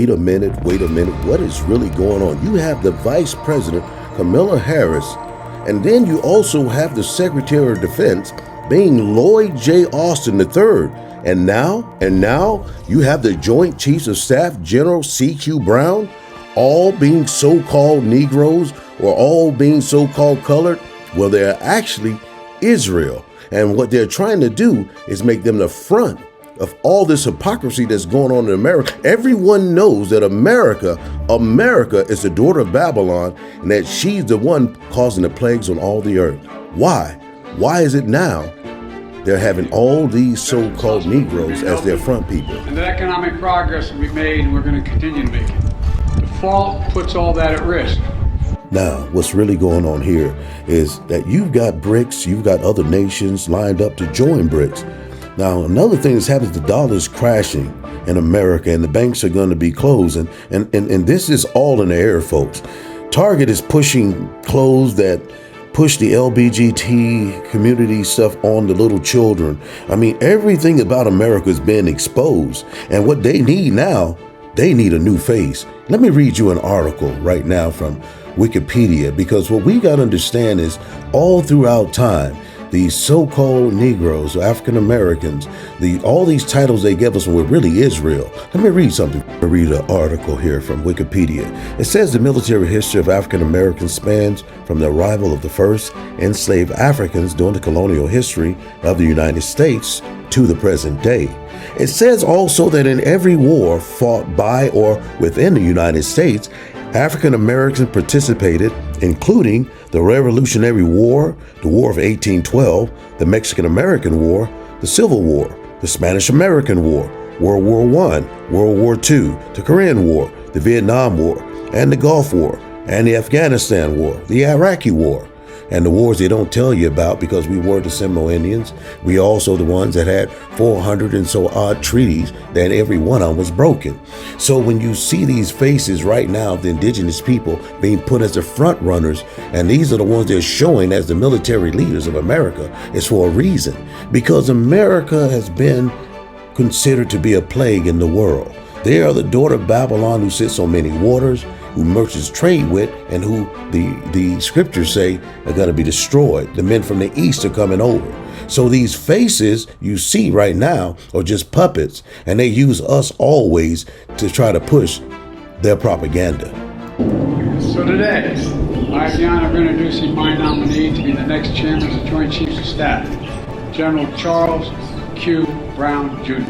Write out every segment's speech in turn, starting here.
Wait a minute. What is really going on? You have the Vice President, Kamala Harris, and then you also have the Secretary of Defense being Lloyd J. Austin III. And now you have the Joint Chiefs of Staff, General C.Q. Brown, all being so-called Negroes or all being so-called colored. Well, they're actually Israel. And what they're trying to do is make them the front of all this hypocrisy that's going on in America. Everyone knows that America is the daughter of Babylon and that she's the one causing the plagues on all the earth. Why? Why is it now they're having all these so-called Negroes as their front people? And that economic progress will be made, and we're going to continue to make it. Default puts all that at risk. Now, what's really going on here is that you've got BRICS, you've got other nations lined up to join BRICS. Now, another thing that's happened is the dollar is crashing in America and the banks are going to be closed. And this is all in the air, folks. Target is pushing clothes that push the LGBT community stuff on the little children. I mean, everything about America is being exposed. And what they need now, they need a new face. Let me read you an article right now from Wikipedia, because what we got to understand is all throughout time, these so-called Negroes, African Americans, all these titles they give us were really Israel. Let me read something. I read an article here from Wikipedia. It says the military history of African Americans spans from the arrival of the first enslaved Africans during the colonial history of the United States to the present day. It says also that in every war fought by or within the United States, African Americans participated, including the Revolutionary War, the War of 1812, the Mexican-American War, the Civil War, the Spanish-American War, World War I, World War II, the Korean War, the Vietnam War, and the Gulf War, and the Afghanistan War, the Iraqi War, and the wars they don't tell you about because we were the Seminole Indians. We also the ones that had 400 and so odd treaties that every one of them was broken. So when you see these faces right now of the indigenous people being put as the front runners, and these are the ones they're showing as the military leaders of America, it's for a reason. Because America has been considered to be a plague in the world. They are the daughter of Babylon who sits on many waters, who merchants trade with, and who the scriptures say are going to be destroyed. The men from the east are coming over. So these faces you see right now are just puppets, and they use us always to try to push their propaganda. So today, I have the honor of introducing my nominee to be the next chairman of the Joint Chiefs of Staff, General Charles Q. Brown, Jr.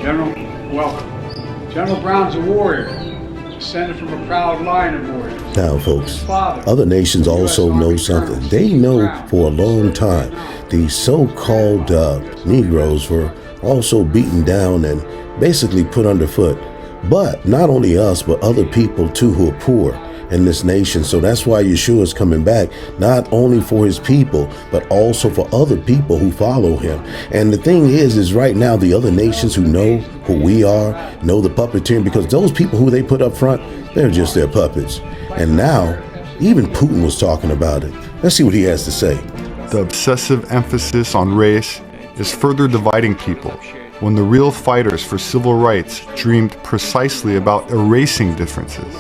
General, welcome. General Brown's a warrior, descended from a proud line of warriors. Now, folks, other nations also know something. They know for a long time these so-called Negroes were also beaten down and basically put underfoot. But not only us, but other people too who are poor in this nation. So that's why Yeshua is coming back, not only for his people, but also for other people who follow him. And the thing is right now, the other nations who know who we are, know the puppeteering, because those people who they put up front, they're just their puppets. And now, even Putin was talking about it. Let's see what he has to say. The obsessive emphasis on race is further dividing people, when the real fighters for civil rights dreamed precisely about erasing differences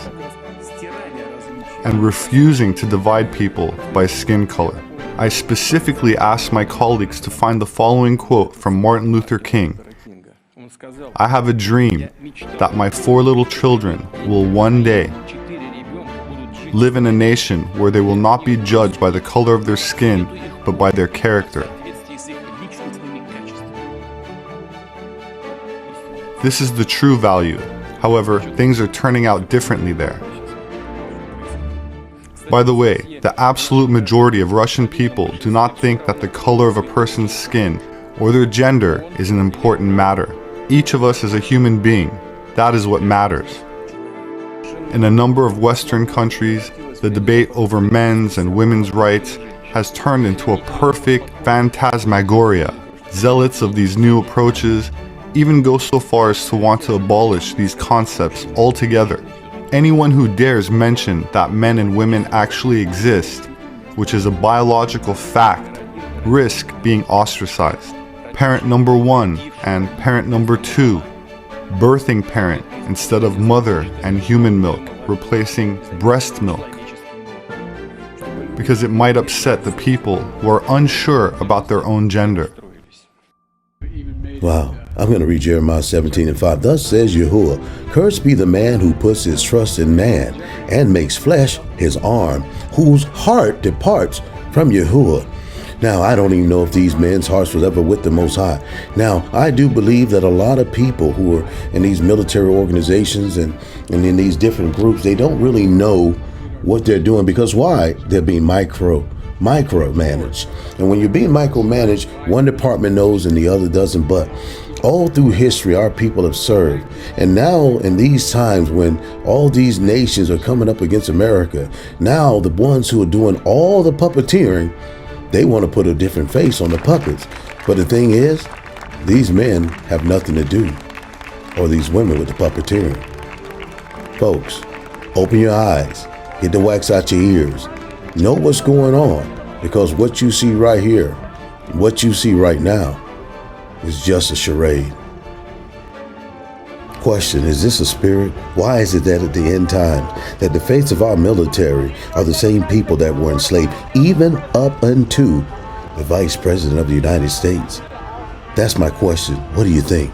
and refusing to divide people by skin color. I specifically asked my colleagues to find the following quote from Martin Luther King. "I have a dream that my 4 little children will one day live in a nation where they will not be judged by the color of their skin, but by their character." This is the true value. However, things are turning out differently there. By the way, the absolute majority of Russian people do not think that the color of a person's skin or their gender is an important matter. Each of us is a human being. That is what matters. In a number of Western countries, the debate over men's and women's rights has turned into a perfect phantasmagoria. Zealots of these new approaches even go so far as to want to abolish these concepts altogether. Anyone who dares mention that men and women actually exist, which is a biological fact, risk being ostracized. Parent number 1 and parent number 2 birthing parent instead of mother and human milk, replacing breast milk, because it might upset the people who are unsure about their own gender. Wow. I'm going to read Jeremiah 17:5. Thus says Yahuwah, cursed be the man who puts his trust in man and makes flesh his arm, whose heart departs from Yahuwah. Now, I don't even know if these men's hearts was ever with the Most High. Now, I do believe that a lot of people who are in these military organizations and in these different groups, they don't really know what they're doing. Because why? They're being micromanaged. And when you're being micromanaged, one department knows and the other doesn't. But all through history, our people have served. And now in these times when all these nations are coming up against America, now the ones who are doing all the puppeteering, they want to put a different face on the puppets. But the thing is, these men have nothing to do, or these women, with the puppeteering. Folks, open your eyes, get the wax out your ears, know what's going on, because what you see right here, what you see right now, is just a charade. Question, is this a spirit? Why is it that at the end time that the fates of our military are the same people that were enslaved, even up unto the Vice President of the United States? That's my question. What do you think?